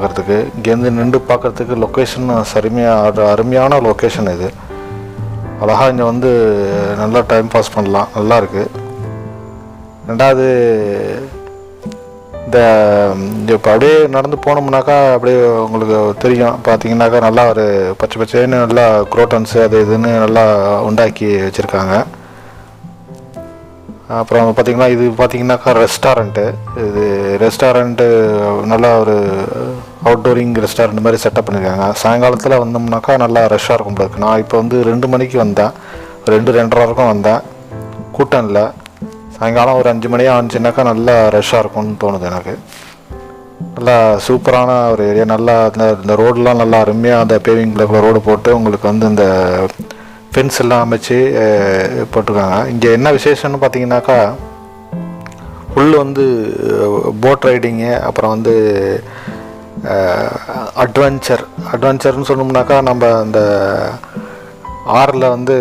பார்க்குறதுக்கு. இங்கேருந்து நின்று பார்க்குறதுக்கு லொக்கேஷன் அருமையான லொக்கேஷன் இது. அழகாக இங்கே வந்து நல்லா டைம் பாஸ் பண்ணலாம், நல்லாயிருக்கு. ரெண்டாவது இப்போ அப்படியே நடந்து போனோம்னாக்கா அப்படியே உங்களுக்கு தெரியும், பார்த்தீங்கன்னாக்கா நல்லா ஒரு பச்சை பச்சைன்னு நல்லா குரோட்டன்ஸு அது இதுன்னு நல்லா உண்டாக்கி வச்சுருக்காங்க. அப்புறம் பார்த்திங்கன்னா இது பார்த்திங்கனாக்கா ரெஸ்டாரண்ட்டு. இது ரெஸ்டாரண்ட்டு நல்லா ஒரு அவுட்டோரிங் ரெஸ்டாரண்ட் மாதிரி செட்டப் பண்ணியிருக்காங்க. சாயங்காலத்தில் வந்தோம்னாக்கா நல்லா ரஷ்ஷாக இருக்கும் போல இருக்குது. நான் இப்போ வந்து 2 மணிக்கு வந்தேன், 2-2:30 வரைக்கும் வந்தேன், கூட்டம் இல்லை. சாயங்காலம் ஒரு 5 மணியாக ஆனிச்சுனாக்கா நல்லா ரஷ்ஷாக இருக்கும்னு தோணுது எனக்கு. நல்லா சூப்பரான ஒரு ஏரியா. நல்லா இந்த ரோடெலாம் நல்லா அருமையாக அந்த பேவிங் பிளாக்ல ரோடு போட்டு உங்களுக்கு வந்து இந்த ஃபென்ஸ் எல்லாம் அமைச்சு போட்டிருக்காங்க. இங்கே என்ன விசேஷம்னு பார்த்தீங்கன்னாக்கா ஃபுல்லு வந்து போட் ரைடிங்கு, அப்புறம் வந்து அட்வென்ச்சர்னு சொன்னோம்னாக்கா நம்ம அந்த ஆறில் வந்து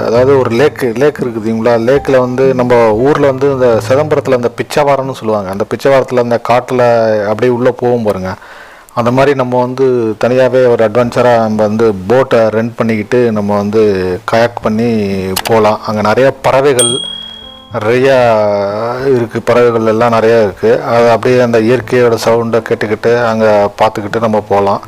அதாவது ஒரு லேக் இருக்குதுங்களா, லேக்கில் வந்து நம்ம ஊரில் வந்து இந்த சிதம்பரத்தில் அந்த பிச்சைவாரம்னு சொல்லுவாங்க. அந்த பிச்சைவாரத்தில் அந்த காட்டில் அப்படியே உள்ளே போகும் பாருங்க, அந்த மாதிரி நம்ம வந்து தனியாகவே ஒரு அட்வென்ச்சராக நம்ம வந்து போட்டை ரெண்ட் பண்ணிக்கிட்டு நம்ம வந்து கயாக் பண்ணி போகலாம். அங்கே நிறையா பறவைகள் நிறையா இருக்குது, பறவைகள் எல்லாம் நிறையா இருக்குது. அது அப்படியே அந்த இயற்கையோட சவுண்டை கேட்டுக்கிட்டு அங்கே பார்த்துக்கிட்டு நம்ம போகலாம்.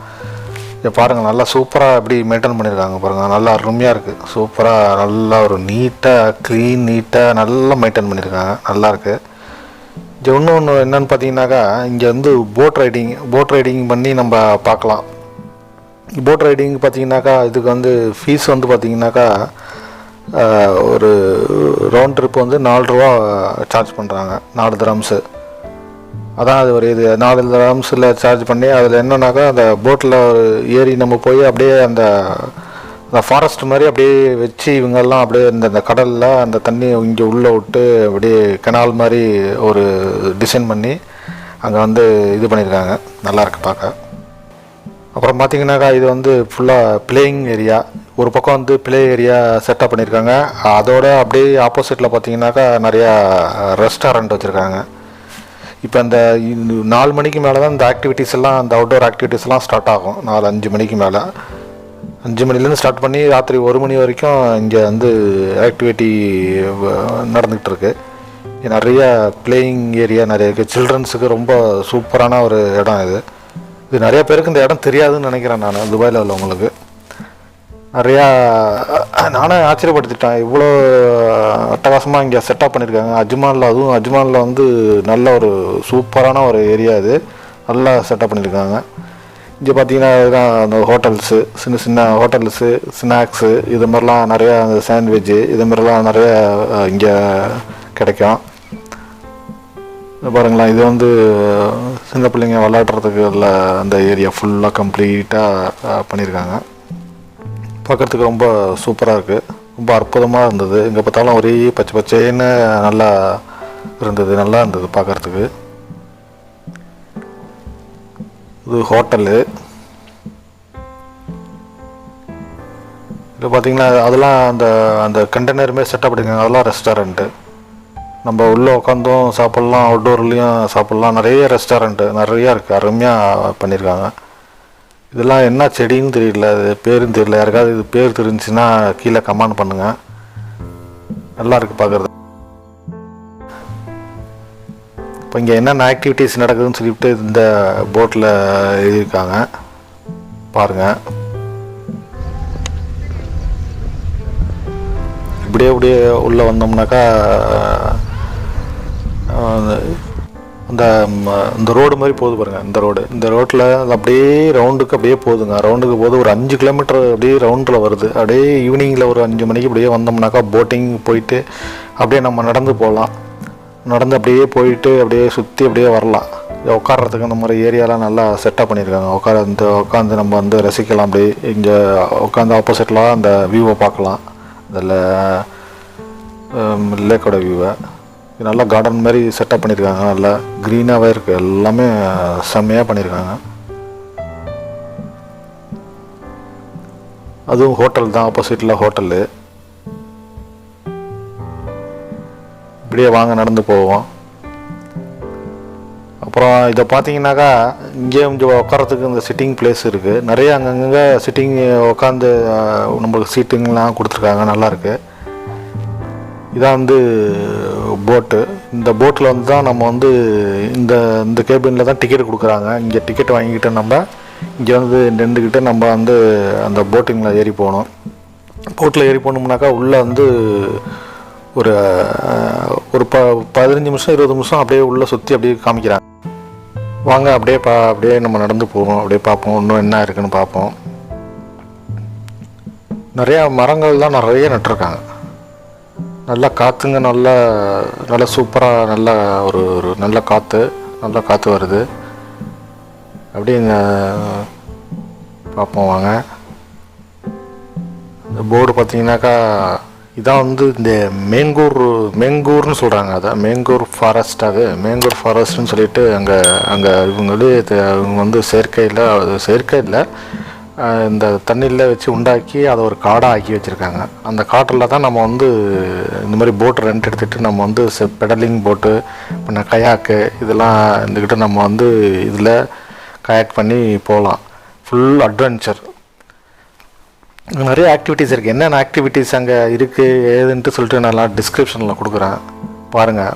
இதை பாருங்கள், நல்லா சூப்பராக எப்படி மெயின்டைன் பண்ணியிருக்காங்க பாருங்கள், நல்லா அருமையாக இருக்குது. சூப்பராக நல்லா ஒரு நீட்டாக நல்லா மெயின்டைன் பண்ணியிருக்காங்க, நல்லாயிருக்கு. இது ஒன்று என்னென்னு பார்த்தீங்கன்னாக்கா இங்கே வந்து போட் ரைடிங் பண்ணி நம்ம பார்க்கலாம். போட் ரைடிங் பார்த்தீங்கன்னாக்கா இதுக்கு வந்து ஃபீஸ் வந்து பார்த்தீங்கன்னாக்கா ஒரு ரவுண்ட் ட்ரிப் வந்து 4 ரூபா சார்ஜ் பண்ணுறாங்க, 4 திரம்ஸு. அதான் அது ஒரு இது 4 திரம்ஸில் சார்ஜ் பண்ணி அதில் என்னன்னாக்கா அந்த போட்டில் ஏறி நம்ம போய் அப்படியே அந்த ஃபாரஸ்ட் மாதிரி அப்படியே வச்சு இவங்கெல்லாம் அப்படியே இந்த கடலில் அந்த தண்ணி இங்கே உள்ளே விட்டு அப்படியே கெனால் மாதிரி ஒரு டிசைன் பண்ணி அங்கே வந்து இது பண்ணியிருக்காங்க, நல்லாயிருக்கு பார்க்க. அப்புறம் பார்த்திங்கனாக்கா இது வந்து ஃபுல்லாக பிளேயிங் ஏரியா. ஒரு பக்கம் வந்து ப்ளே ஏரியா செட்டப் பண்ணியிருக்காங்க, அதோட அப்படியே ஆப்போசிட்டில் பார்த்திங்கனாக்கா நிறையா ரெஸ்டாரண்ட் வச்சுருக்காங்க. இப்போ அந்த 4 மணிக்கு மேலே தான் இந்த ஆக்டிவிட்டீஸ் எல்லாம், அந்த அவுட்டோர் ஆக்டிவிட்டீஸ் எல்லாம் ஸ்டார்ட் ஆகும். 4-5 மணிக்கு மேலே, 5 மணிலேருந்து ஸ்டார்ட் பண்ணி ராத்திரி 1 மணி வரைக்கும் இங்கே வந்து ஆக்டிவிட்டி நடந்துகிட்டு இருக்கு. நிறைய பிளேயிங் ஏரியா நிறைய இருக்குது. சில்ட்ரன்ஸுக்கு ரொம்ப சூப்பரான ஒரு இடம் இது நிறைய பேருக்கு இந்த இடம் தெரியாதுன்னு நினைக்கிறேன் நான், துபாயில் உள்ளவங்களுக்கு. நிறையா நானே ஆச்சரியப்படுத்திட்டேன், இவ்வளோ அட்டகாசமாக இங்கே செட்டப் பண்ணியிருக்காங்க. அஜ்மானில் வந்து நல்ல ஒரு சூப்பரான ஒரு ஏரியா இது, நல்லா செட்டப் பண்ணியிருக்காங்க. இங்கே பார்த்தீங்கன்னா இதுதான் அந்த ஹோட்டல்ஸு, சின்ன ஹோட்டல்ஸு, ஸ்நாக்ஸு, இது மாதிரிலாம் நிறையா, அந்த சாண்ட்விட்சு இது மாதிரிலாம் நிறைய இங்கே கிடைக்கும். பாருங்களேன், இது வந்து சின்ன பிள்ளைங்க விளையாடுறதுக்கு உள்ள அந்த ஏரியா ஃபுல்லாக கம்ப்ளீட்டாக பண்ணியிருக்காங்க. பார்க்குறதுக்கு ரொம்ப சூப்பராக இருக்குது, ரொம்ப அற்புதமாக இருந்தது. எங்கே பார்த்தாலும் ஒரே பச்சைன்னு நல்லா இருந்தது பார்க்குறதுக்கு. இது ஹோட்டலு. இப்போ பார்த்தீங்கன்னா அதெல்லாம் அந்த கண்டெய்னருமே செட்டப் பண்ணியிருக்காங்க, அதெல்லாம் ரெஸ்டாரண்ட்டு. நம்ம உள்ளே உட்காந்தும் சாப்பிட்லாம், அவுட்டோர்லேயும் சாப்பிட்லாம். நிறைய ரெஸ்டாரண்ட்டு நிறையா இருக்குது, அருமையாக பண்ணியிருக்காங்க. இதெல்லாம் என்ன செடின்னு தெரியல, அது பேரும் தெரியல. யாருக்காவது இது பேர் தெரிஞ்சுன்னா கீழே கமெண்ட் பண்ணுங்கள். நல்லா இருக்குது பார்க்குறது. இப்போ இங்கே என்னென்ன ஆக்டிவிட்டீஸ் நடக்குதுன்னு சொல்லிவிட்டு இந்த போட்டில் எழுதியிருக்காங்க பாருங்கள். இப்படியே உள்ளே வந்தோம்னாக்கா இந்த ரோடு மாதிரி போகுது பாருங்கள். இந்த ரோட்டில் அப்படியே ரவுண்டுக்கு போகுதுங்க. ரவுண்டுக்கு போகுது, ஒரு 5 கிலோமீட்டர் அப்படியே ரவுண்டில் வருது. அப்படியே ஈவினிங்கில் ஒரு 5 மணிக்கு அப்படியே வந்தோம்னாக்கா போட்டிங் போயிட்டு அப்படியே நம்ம நடந்து போகலாம். நடந்து அப்படியே போயிட்டு அப்படியே சுற்றி அப்படியே வரலாம். உட்கார்றதுக்கு அந்த மாதிரி ஏரியாலாம் நல்லா செட்டப் பண்ணியிருக்காங்க. உட்காந்து நம்ம வந்து ரசிக்கலாம். அப்படியே இங்கே உட்காந்து ஆப்போசிட்டில் அந்த வியூவை பார்க்கலாம், அதில் லேக்கோட வியூவை. நல்லா கார்டன் மாதிரி செட்டப் பண்ணியிருக்காங்க, நல்லா க்ரீனாகவே இருக்குது, எல்லாமே செம்மையாக பண்ணியிருக்காங்க. அதுவும் ஹோட்டல் தான், ஆப்போசிட்டில் ஹோட்டலு. இப்படியே வாங்க நடந்து போவோம். அப்புறம் இதை பார்த்தீங்கன்னாக்கா இங்கேயும் கொஞ்சம் உட்காரத்துக்கு இந்த சிட்டிங் பிளேஸ் இருக்குது. நிறைய அங்கங்கே சிட்டிங் உட்காந்து நம்மளுக்கு சீட்டிங்லாம் கொடுத்துருக்காங்க, நல்லாயிருக்கு. இதான் வந்து போட்டு. இந்த போட்டில் வந்து தான் நம்ம வந்து இந்த இந்த கேபினில் தான் டிக்கெட் கொடுக்குறாங்க. இங்கே டிக்கெட் வாங்கிக்கிட்டு நம்ம இங்கே வந்து நின்றுக்கிட்டு நம்ம வந்து அந்த போட்டிங்கில் ஏறி போகணும். போட்டில் ஏறி போனோம்னாக்கா உள்ளே வந்து ஒரு ஒரு 15 நிமிஷம் 20 நிமிஷம் அப்படியே உள்ளே சுற்றி அப்படியே காமிக்கிறாங்க. வாங்க அப்படியே அப்படியே நம்ம நடந்து போவோம், அப்படியே பார்ப்போம் இன்னும் என்ன இருக்குதுன்னு பார்ப்போம். நிறையா மரங்கள் தான் நிறைய நட்டுருக்காங்க. நல்லா காற்றுங்க, நல்லா சூப்பராக நல்லா ஒரு நல்ல காற்று வருது. அப்படியே பார்ப்போம் வாங்க. இந்த போர்டு பார்த்தீங்கன்னாக்கா இதான் வந்து இந்த மேங்கூர்னு சொல்கிறாங்க. அதான் மேங்கூர் ஃபாரஸ்ட். அது மேங்கூர் ஃபாரஸ்ட்னு சொல்லிட்டு அங்கே இவங்க வந்து செயற்கை இல்லை, இந்த தண்ணியில் வச்சு உண்டாக்கி அதை ஒரு காடாக ஆக்கி வச்சுருக்காங்க. அந்த காட்டில் தான் நம்ம வந்து இந்த மாதிரி போட்டு ரெண்ட் எடுத்துகிட்டு நம்ம வந்து பெடலிங் போட்டு பின்ன கயாக்கு இதெல்லாம் இருந்துக்கிட்டு நம்ம வந்து இதில் கயாக் பண்ணி போகலாம். Full adventure. நிறைய ஆக்டிவிட்டீஸ் இருக்குது. என்னென்ன ஆக்டிவிட்டீஸ் அங்கே இருக்குது ஏதுன்ட்டு சொல்லிட்டு நான் டிஸ்கிரிப்ஷனில் கொடுக்குறேன் பாருங்கள்.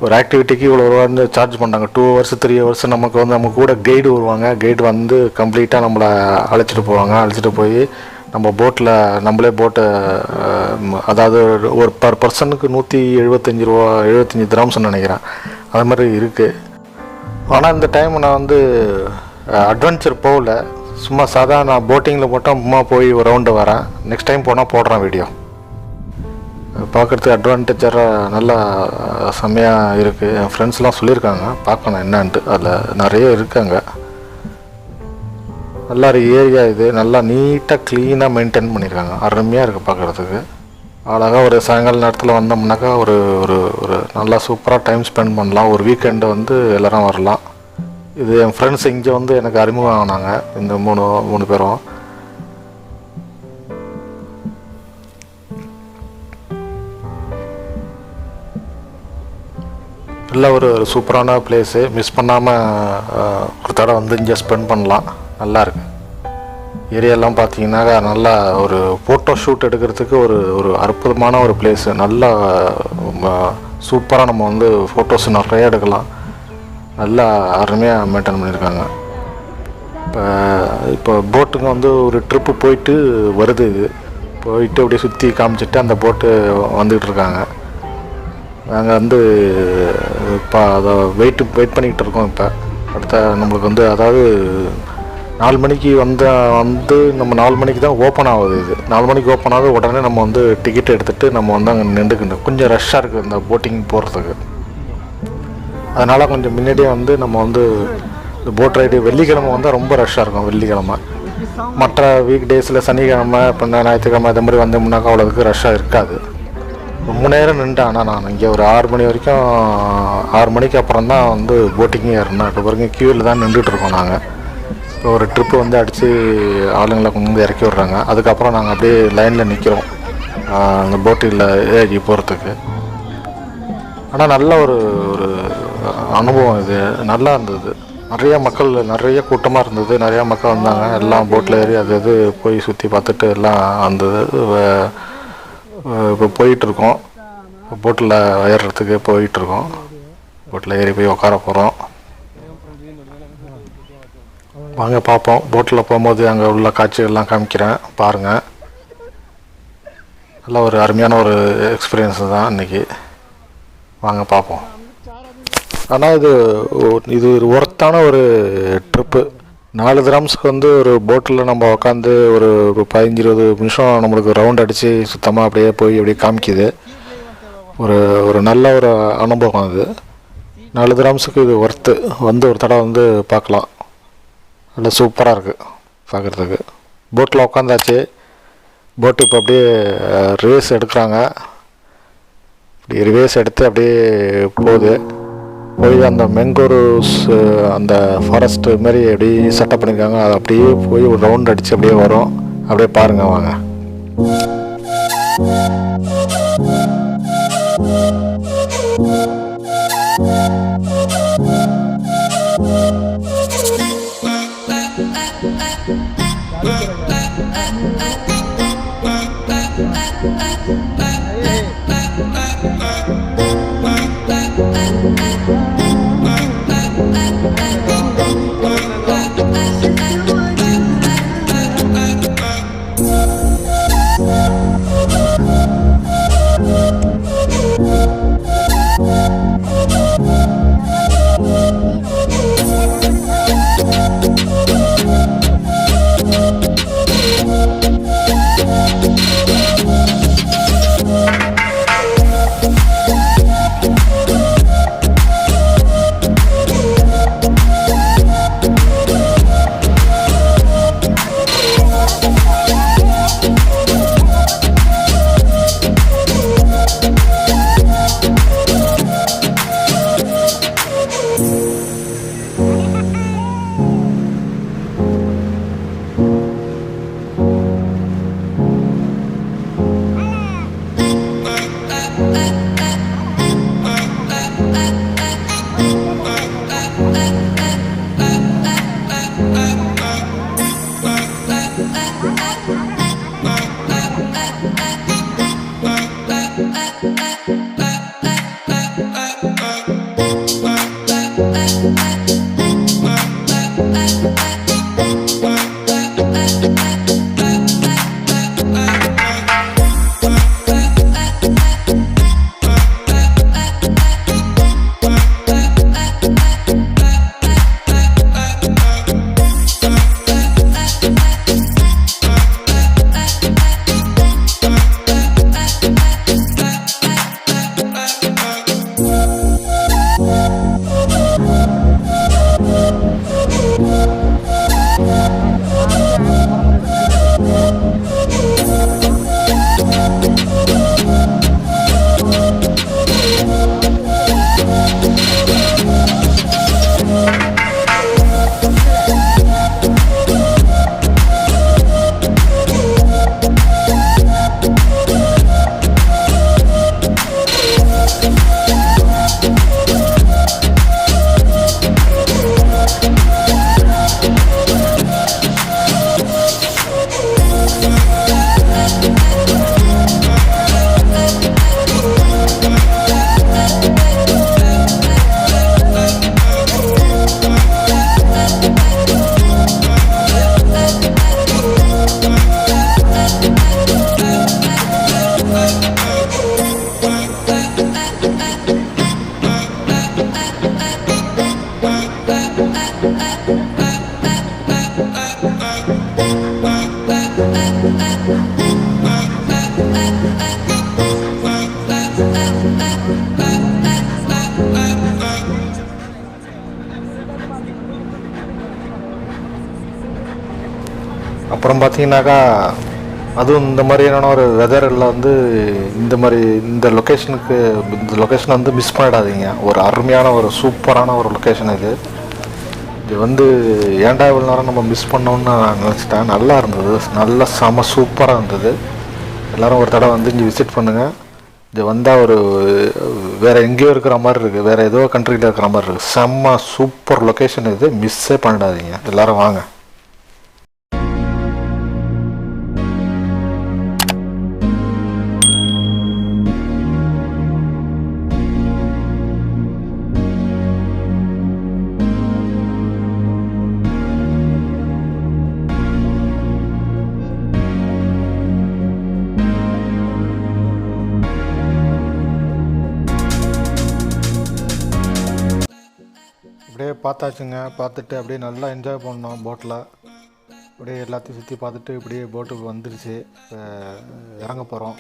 ஒரு ஆக்டிவிட்டிக்கு இவ்வளோ ரூபா வந்து சார்ஜ் பண்ணுறாங்க. 2 hours 3 hours நமக்கு வந்து நம்ம கூட கைடு வருவாங்க. கைடு வந்து கம்ப்ளீட்டாக நம்மளை அழைச்சிட்டு போவாங்க. அழைச்சிட்டு போய் நம்ம போட்டில் நம்மளே போட்டை அதாவது ஒரு பர் பர்சனுக்கு 175 ரூபா 75 திரம்ஸ்ன்னு நினைக்கிறேன். அது மாதிரி இருக்குது. ஆனால் இந்த டைம் நான் வந்து அட்வென்ச்சர் போகல, சும்மா சாதாரண போட்டிங்கில் மட்டும் அம்மா போய் ஒரு ரவுண்டு வரேன். நெக்ஸ்ட் டைம் போனால் போடுறேன் வீடியோ. பார்க்குறதுக்கு அட்வான்டேஜராக நல்லா செம்மையாக இருக்குது. என் ஃப்ரெண்ட்ஸ்லாம் சொல்லியிருக்காங்க, பார்க்கணும் என்னன்ட்டு. அதில் நிறைய இருக்காங்க. நல்லா ஏரியா இது, நல்லா நீட்டாக க்ளீனாக மெயின்டைன் பண்ணியிருக்காங்க. அருமையாக இருக்குது பார்க்குறதுக்கு. அழகாக ஒரு சாயங்கால நேரத்தில் வந்தோம்னாக்கா ஒரு ஒரு நல்லா சூப்பராக டைம் ஸ்பெண்ட் பண்ணலாம். ஒரு வீக்கெண்டு வந்து எல்லோரும் வரலாம். இது என் ஃப்ரெண்ட்ஸ் இங்கே வந்து எனக்கு அறிமுகம் ஆனாங்க, இந்த மூணு பேரும். நல்ல ஒரு சூப்பரான பிளேஸு. மிஸ் பண்ணாமல் ஒரு தடவை வந்து இங்கே ஸ்பெண்ட் பண்ணலாம். நல்லாயிருக்கு. ஏரியாலாம் பார்த்தீங்கன்னாக்கா நல்லா ஒரு ஃபோட்டோ ஷூட் எடுக்கிறதுக்கு ஒரு அற்புதமான ஒரு பிளேஸு. நல்லா சூப்பராக நம்ம வந்து ஃபோட்டோஸ் நிறைய எடுக்கலாம். நல்லா அருமையாக மெயின்டைன் பண்ணியிருக்காங்க. இப்போ போட்டுங்க வந்து ஒரு ட்ரிப்பு போயிட்டு வருது. இது போயிட்டு அப்படியே சுற்றி காமிச்சிட்டு அந்த போட்டு வந்துக்கிட்டு இருக்காங்க. நாங்கள் வந்து இப்போ அதை வெயிட் பண்ணிக்கிட்டு இருக்கோம். இப்போ அடுத்த நம்மளுக்கு வந்து அதாவது 4 மணிக்கு வந்து நம்ம 4 மணிக்கு தான் ஓப்பன் ஆகுது. இது 4 மணிக்கு ஓப்பன் ஆகுது. உடனே நம்ம வந்து டிக்கெட் எடுத்துகிட்டு நம்ம வந்து அங்கே நின்றுக்கணும். கொஞ்சம் ரஷ்ஷாக இருக்குது இந்த போட்டிங் போகிறதுக்கு. அதனால் கொஞ்சம் முன்னாடியே வந்து நம்ம வந்து இந்த போட் ரைடு வெள்ளிக்கிழமை வந்தால் ரொம்ப ரஷ்ஷாக இருக்கும். வெள்ளிக்கிழமை மற்ற வீக் டேஸில் சனிக்கிழமை இப்போ ஞாயிற்றுக்கிழமை அது மாதிரி வந்தோம்னாக்கா அவ்வளோதுக்கு ரஷ்ஷாக இருக்காது. ரொம்ப நேரம் நின்றுட்டேன். ஆனால் நான் இங்கே ஒரு 6 மணி வரைக்கும் 6 மணிக்கு அப்புறம் தான் வந்து போட்டிங்கே ஏறினேன். இப்போ வரைக்கும் க்யூவில் தான் நின்றுட்டுருக்கோம். நாங்கள் இப்போ ஒரு ட்ரிப்பு வந்து அடித்து ஆளுங்களை கொண்டு வந்து இறக்கி விட்றாங்க. அதுக்கப்புறம் நாங்கள் அப்படியே லைனில் நிற்கிறோம் அந்த போட்டில் ஏறி போகிறதுக்கு. ஆனால் நல்ல ஒரு அனுபவம் இது. நல்லா இருந்தது. நிறைய கூட்டமாக இருந்தது. நிறையா மக்கள் வந்தாங்க. எல்லாம் போட்டில் ஏறி அது போய் சுற்றி பார்த்துட்டு எல்லாம் வந்தது. இப்போ போயிட்டுருக்கோம். போட்டில் ஏறுறதுக்கு போயிட்டுருக்கோம். போட்டில் ஏறி போய் உட்கார போகிறோம். வாங்க பார்ப்போம். போட்டில் போகும்போது அங்கே உள்ள காட்சிகள்லாம் காமிக்கிறேன் பாருங்கள். நல்ல ஒரு அருமையான ஒரு எக்ஸ்பீரியன்ஸு தான் இன்றைக்கி. வாங்க பார்ப்போம். ஆனால் இது ஒரு ஒர்த்தான ஒரு ட்ரிப்பு. 4 திரம்ஸ்க்கு வந்து ஒரு போட்டில் நம்ம உட்காந்து ஒரு 15-20 நிமிஷம் நம்மளுக்கு ரவுண்ட் அடித்து சுத்தமாக அப்படியே போய் அப்படியே காமிக்குது. ஒரு நல்ல ஒரு அனுபவம் அது. 4 திரம்ஸுக்கு இது ஒர்த்து. வந்து ஒரு தடவை வந்து பார்க்கலாம். நல்லா சூப்பராக இருக்குது பார்க்குறதுக்கு. போட்டில் உட்காந்தாச்சு. போட்டு இப்போ அப்படியே ரேஸ் எடுக்கிறாங்க. இப்படி ரேஸ் எடுத்து அப்படியே போய் அந்த மேங்கோரூஸ் அந்த ஃபாரஸ்ட் மாதிரி எப்படி செட்டப் பண்ணியிருக்காங்க. அதை அப்படியே போய் ஒரு ரவுண்ட் அடித்து அப்படியே வரும். அப்படியே பாருங்கள் வாங்க. அப்புறம் பார்த்தீங்கன்னாக்கா அதுவும் இந்த மாதிரியான ஒரு வெதரில் வந்து இந்த லொக்கேஷனை வந்து மிஸ் பண்ணிடாதீங்க. ஒரு அருமையான ஒரு சூப்பரான ஒரு லொக்கேஷன் இது வந்து ஏன்டா இவ்வளோ நேரம் நம்ம மிஸ் பண்ணோம்னு நான் நினச்சிட்டேன். நல்லா இருந்தது, நல்லா செம சூப்பராக இருந்தது. எல்லோரும் ஒரு தடவை வந்து இங்கே விசிட் பண்ணுங்கள். இது வந்தால் ஒரு வேறு எங்கேயோ இருக்கிற மாதிரி இருக்குது, வேறு ஏதோ கண்ட்ரியில் இருக்கிற மாதிரி இருக்குது. செம்ம சூப்பர் லொக்கேஷன் இது, மிஸ்ஸே பண்ணிடாதீங்க. எல்லோரும் வாங்க. அப்படியே பார்த்தாச்சுங்க. பார்த்துட்டு அப்படியே நல்லா என்ஜாய் பண்ணோம் போட்டில். அப்படியே எல்லாத்தையும் சுற்றி பார்த்துட்டு இப்படியே போட்டுக்கு வந்துருச்சு. இறங்க போகிறோம்.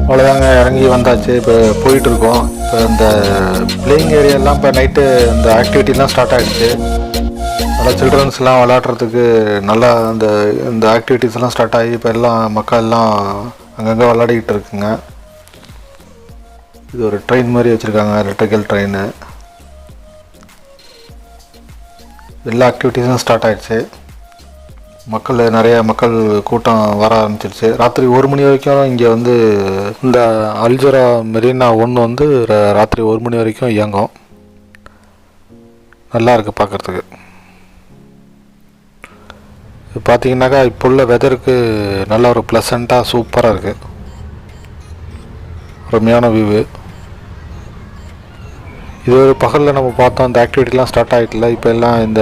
அவ்வளோதாங்க, இறங்கி வந்தாச்சு. இப்போ போயிட்டுருக்கோம். இப்போ இந்த பிளேயிங் ஏரியாலாம் இப்போ நைட்டு இந்த ஆக்டிவிட்டிலாம் ஸ்டார்ட் ஆகிடுச்சு. நல்லா சில்ட்ரன்ஸ்லாம் விளாட்றதுக்கு நல்லா இந்த ஆக்டிவிட்டீஸ்லாம் ஸ்டார்ட் ஆகி இப்போ மக்கள் எல்லாம் அங்கங்கே விளையாடிக்கிட்டு இருக்குங்க. இது ஒரு ட்ரெயின் மாதிரி வச்சுருக்காங்க, எலக்ட்ரிக்கல் ட்ரெயின். எல்லா ஆக்டிவிட்டீஸும் ஸ்டார்ட் ஆகிடுச்சு. நிறைய மக்கள் கூட்டம் வர ஆரம்பிச்சிருச்சு. ராத்திரி 1 மணி வரைக்கும் இங்கே வந்து இந்த அல்ஜரா மெரினா 1 வந்து ராத்திரி 1 மணி வரைக்கும் இயங்கும். நல்லா இருக்குது பார்க்குறதுக்கு. பார்த்தீங்கன்னாக்கா இப்போ உள்ள வெதருக்கு நல்ல ஒரு ப்ளசண்ட்டாக சூப்பராக இருக்குது. அருமையான வியூவு. இது ஒரு பகலில் நம்ம பார்த்தோம், இந்த ஆக்டிவிட்டிலாம் ஸ்டார்ட் ஆகிட்டுல. இப்போ எல்லாம் இந்த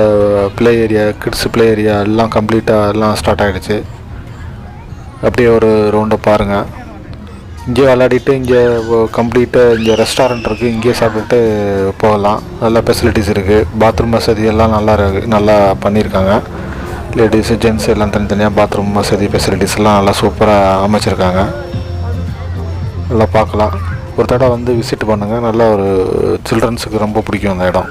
play area, kids play area எல்லாம் கம்ப்ளீட்டாக எல்லாம் ஸ்டார்ட் ஆகிடுச்சு. அப்படியே ஒரு ரவுண்டை பாருங்கள். இங்கே விளையாடிட்டு இங்கே கம்ப்ளீட்டாக இங்கே ரெஸ்டாரண்ட் இருக்குது, இங்கேயே சாப்பிட்டுட்டு போகலாம். நல்ல ஃபெசிலிட்டிஸ் இருக்குது. பாத்ரூம் வசதி எல்லாம் நல்லா பண்ணியிருக்காங்க. லேடிஸு ஜென்ட்ஸ் எல்லாம் தனித்தனியாக பாத்ரூம் வசதி ஃபெசிலிட்டிஸ் எல்லாம் நல்லா சூப்பராக அமைச்சிருக்காங்க. நல்லா பார்க்கலாம். ஒரு தடவை வந்து விசிட் பண்ணுங்கள். நல்லா ஒரு சில்ட்ரன்ஸுக்கு ரொம்ப பிடிக்கும் அந்த இடம்.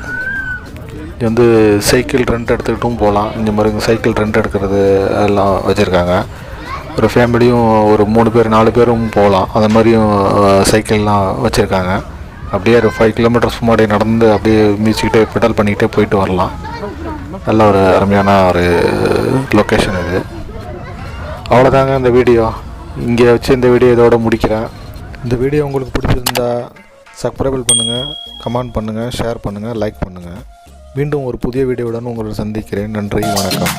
இது வந்து சைக்கிள் ரெண்ட் எடுத்துக்கிட்டும் போகலாம். இந்த மாதிரி சைக்கிள் ரெண்ட் எடுக்கிறது எல்லாம் வச்சுருக்காங்க. ஒரு ஃபேமிலியும் ஒரு 3 பேர் 4 பேரும் போகலாம். அந்த மாதிரியும் சைக்கிள்லாம் வச்சுருக்காங்க. அப்படியே ஒரு 5 கிலோமீட்டர்ஸ் முன்னாடி நடந்து அப்படியே மிதிச்சுக்கிட்டே பெடல் பண்ணிக்கிட்டே போயிட்டு வரலாம். நல்ல ஒரு அருமையான ஒரு லொக்கேஷன் இது. அவ்வளோதாங்க இந்த வீடியோ. இங்கே வச்சு இந்த வீடியோ இதோட முடிக்கிறேன். இந்த வீடியோ உங்களுக்கு பிடிச்சிருந்தா சப்ஸ்கிரைப் பண்ணுங்கள், கமெண்ட் பண்ணுங்கள், ஷேர் பண்ணுங்கள், லைக் பண்ணுங்கள். மீண்டும் ஒரு புதிய வீடியோவுடன் உங்களை சந்திக்கிறேன். நன்றி, வணக்கம்.